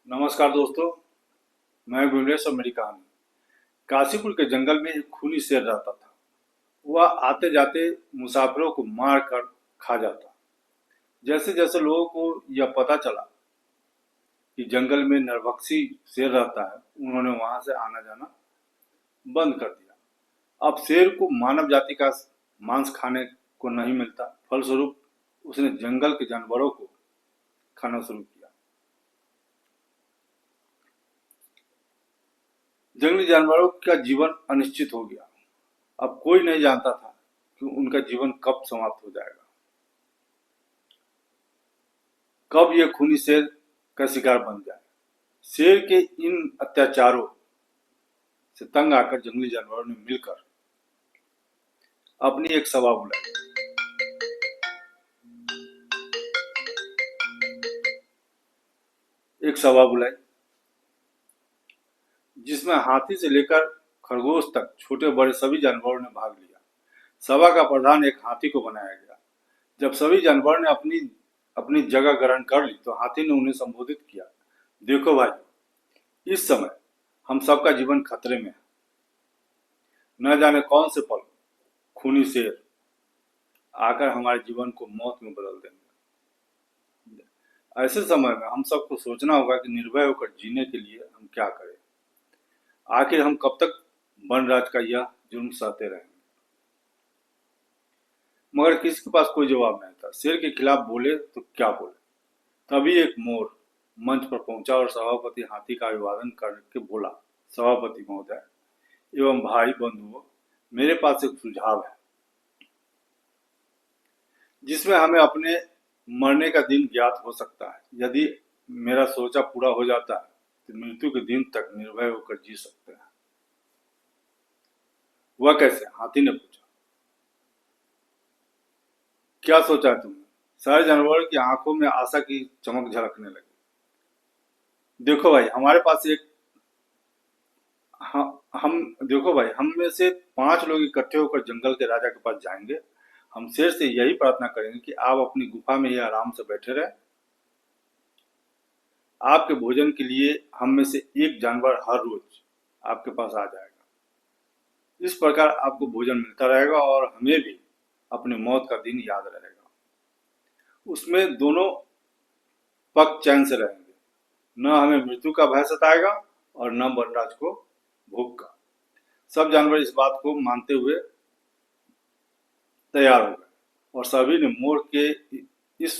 नमस्कार दोस्तों, मैं विमलेश और मेरी कहानी। काशीपुर के जंगल में एक खूनी शेर रहता था। वह आते जाते मुसाफिरों को मार कर खा जाता। जैसे जैसे लोगों को यह पता चला कि जंगल में नरभक्षी शेर रहता है, उन्होंने वहां से आना जाना बंद कर दिया। अब शेर को मानव जाति का मांस खाने को नहीं मिलता। फलस्वरूप उसने जंगल के जानवरों को खाना शुरू किया। जंगली जानवरों का जीवन अनिश्चित हो गया। अब कोई नहीं जानता था कि उनका जीवन कब समाप्त हो जाएगा, कब ये खूनी शेर का शिकार बन जाए। शेर के इन अत्याचारों से तंग आकर जंगली जानवरों ने मिलकर अपनी एक सभा बुलाई। एक सभा बुलाई जिसमें हाथी से लेकर खरगोश तक छोटे बड़े सभी जानवरों ने भाग लिया। सभा का प्रधान एक हाथी को बनाया गया। जब सभी जानवरों ने अपनी अपनी जगह ग्रहण कर ली तो हाथी ने उन्हें संबोधित किया। देखो भाई, इस समय हम सबका जीवन खतरे में है। न जाने कौन से पल खूनी शेर आकर हमारे जीवन को मौत में बदल देंगे। ऐसे समय में हम सबको सोचना होगा कि निर्भय होकर जीने के लिए हम क्या करें। आखिर हम कब तक वनराज का यह जुर्म सहते रहेंगे। मगर किसी के पास कोई जवाब नहीं था। शेर के खिलाफ बोले तो क्या बोले। तभी एक मोर मंच पर पहुंचा और सभापति हाथी का अभिवादन करके बोला, सभापति महोदय एवं भाई बंधुओं, मेरे पास एक सुझाव है जिसमें हमें अपने मरने का दिन ज्ञात हो सकता है। यदि मेरा सोचा पूरा हो जाता है तो मृत्यु के दिन तक निर्भय होकर जी सकते हैं। वह कैसे? हाथी ने पूछा। क्या सोचा है तुमने? सारे जानवरों की आंखों में आशा की चमक झलकने लगी। देखो भाई, हमारे पास एक हम देखो भाई, हम में से 5 लोग इकट्ठे होकर जंगल के राजा के पास जाएंगे। हम शेर से यही प्रार्थना करेंगे कि आप अपनी गुफा में ही आराम से बैठे रहें। आपके भोजन के लिए हम में से एक जानवर हर रोज आपके पास आ जाएगा। इस प्रकार आपको भोजन मिलता रहेगा और हमें भी अपनी मौत का दिन याद रहेगा। उसमें दोनों पक्ष चैन से रहेंगे। न हमें मृत्यु का भय सताएगा और न वनराज को भूख का। सब जानवर इस बात को मानते हुए तैयार हो गए और सभी ने मोर के इस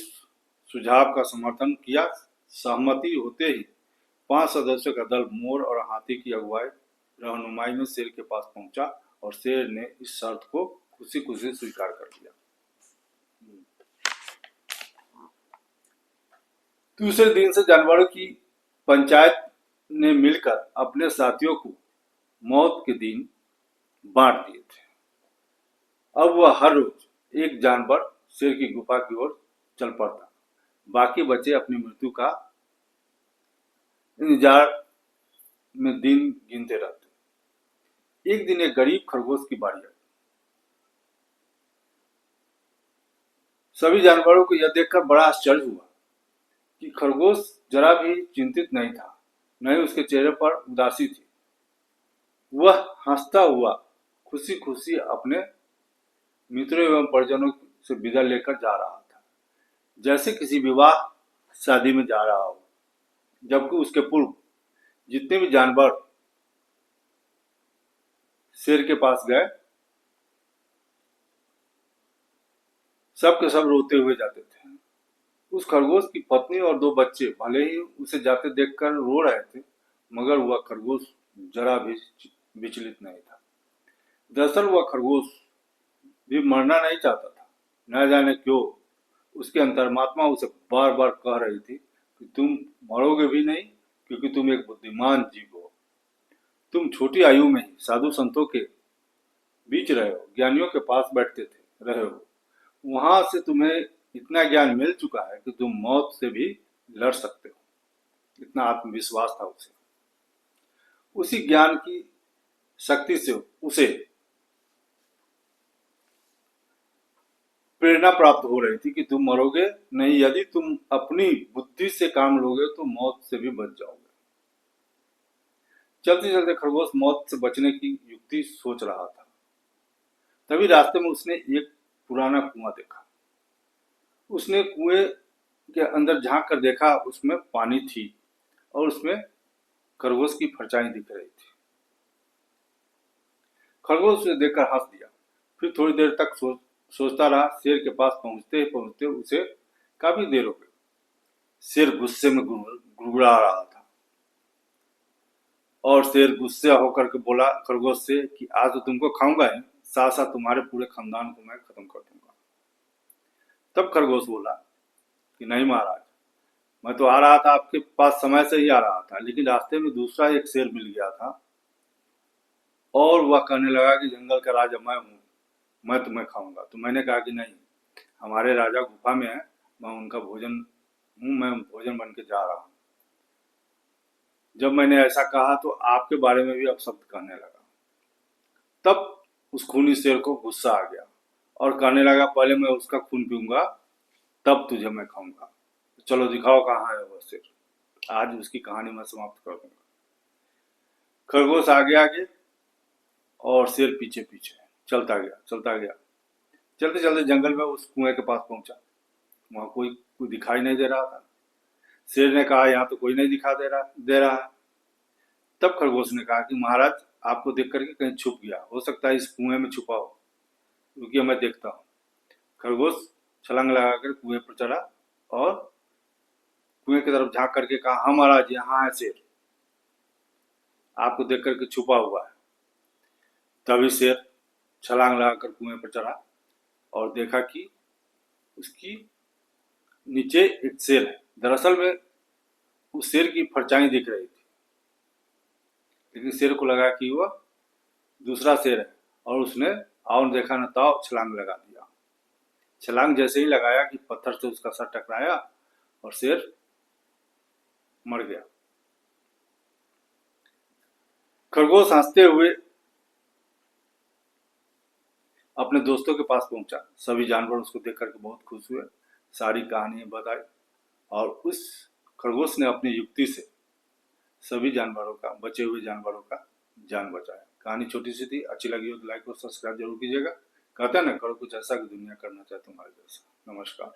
सुझाव का समर्थन किया। सहमति होते ही 5 सदस्यों का दल मोर और हाथी की अगुवाई रहनुमाई में शेर के पास पहुंचा और शेर ने इस शर्त को खुशी खुशी स्वीकार कर लिया। दूसरे दिन से जानवरों की पंचायत ने मिलकर अपने साथियों को मौत के दिन बांट दिए थे। अब वह हर रोज एक जानवर शेर की गुफा की ओर चल पड़ता। बाकी बच्चे अपनी मृत्यु का इंतजार में दिन गिनते रहते। एक दिन एक गरीब खरगोश की बारी आई। सभी जानवरों को यह देखकर बड़ा आश्चर्य हुआ कि खरगोश जरा भी चिंतित नहीं था, न ही उसके चेहरे पर उदासी थी। वह हंसता हुआ खुशी खुशी अपने मित्रों एवं परिजनों से विदा लेकर जा रहा था, जैसे किसी विवाह शादी में जा रहा हो। जबकि उसके पूर्व जितने भी जानवर शेर के पास गए, सब के सब रोते हुए जाते थे। उस खरगोश की पत्नी और 2 बच्चे भले ही उसे जाते देखकर रो रहे थे, मगर वह खरगोश जरा भी विचलित नहीं था। दरअसल वह खरगोश भी मरना नहीं चाहता था। न जाने क्यों उसकी अंतर्मात्मा उसे बार बार कह रही थी कि तुम मरोगे भी नहीं, क्योंकि तुम एक बुद्धिमान जीव हो। तुम छोटी आयु में ही साधु संतों के बीच रहे हो, ज्ञानियों के पास बैठते थे रहे हो। वहां से तुम्हें इतना ज्ञान मिल चुका है कि तुम मौत से भी लड़ सकते हो। इतना आत्मविश्वास था उसे। उसी ज्ञान की शक्ति से उसे प्रेरणा प्राप्त हो रही थी कि तुम मरोगे नहीं, यदि तुम अपनी बुद्धि से काम लोगे तो मौत से भी बच जाओगे। चलते चलते खरगोश मौत से बचने की युक्ति सोच रहा था। तभी रास्ते में उसने एक पुराना कुआं देखा। उसने कुएं के अंदर झांक कर देखा, उसमें पानी थी और उसमें खरगोश की परछाई दिख रही थी। खरगोश उसे देखकर हंस दिया। फिर थोड़ी देर तक सोचता रहा। शेर के पास पहुंचते पहुंचते उसे काफी देर हो गई। शेर गुस्से में गुड़गुड़ा रहा था और शेर गुस्से होकर के बोला खरगोश से कि आज तो तुमको खाऊंगा ही, साथ साथ तुम्हारे पूरे खानदान को मैं खत्म कर दूंगा। तब खरगोश बोला कि नहीं महाराज, मैं तो आ रहा था आपके पास, समय से ही आ रहा था, लेकिन रास्ते में दूसरा एक शेर मिल गया था और वह कहने लगा कि जंगल का राजा मैं हूँ, मैं तुम्हें खाऊंगा। तो मैंने कहा कि नहीं, हमारे राजा गुफा में है, मैं उनका भोजन हूँ, मैं भोजन बन के जा रहा हूँ। जब मैंने ऐसा कहा तो आपके बारे में भी अपशब्द कहने लगा। तब उस खूनी शेर को गुस्सा आ गया और कहने लगा पहले मैं उसका खून पीऊंगा तब तुझे मैं खाऊंगा। चलो दिखाओ कहाँ है वह शेर, आज उसकी कहानी मैं समाप्त कर दूंगा। खरगोश आगे आगे और शेर पीछे पीछे चलता गया चलता गया। चलते चलते जंगल में उस कुएं के पास पहुंचा। वहां कोई दिखाई नहीं दे रहा था। शेर ने कहा यहाँ तो कोई नहीं दिखा दे रहा है। तब खरगोश ने कहा कि महाराज, आपको देख करके कहीं छुप गया, हो सकता है इस कुएं में छुपा हो, रुकिए मैं देखता हूँ। खरगोश छलांग लगाकर कुएं पर चढ़ा और कुएं की तरफ झांक करके कहा हाँ महाराज, यहाँ है शेर, आपको देख करके छुपा हुआ है। तभी शेर छलांग लगाकर कुएं पर चढ़ा और देखा कि उसकी नीचे एक शेर है। दरअसल में उस शेर की परछाई दिख रही थी, लेकिन शेर को लगा कि वह दूसरा शेर है और उसने और देखा न ताव छलांग लगा दिया। छलांग जैसे ही लगाया कि पत्थर से उसका सर टकराया और शेर मर गया। खरगोश हंसते हुए अपने दोस्तों के पास पहुंचा। सभी जानवर उसको देख करके बहुत खुश हुए, सारी कहानी बताई और उस खरगोश ने अपनी युक्ति से सभी जानवरों का, बचे हुए जानवरों का जान बचाया। कहानी छोटी सी थी, अच्छी लगी हो तो लाइक और सब्सक्राइब जरूर कीजिएगा। कहते हैं ना, करो कुछ ऐसा कि दुनिया करना चाहे तुम्हारे जैसा। नमस्कार।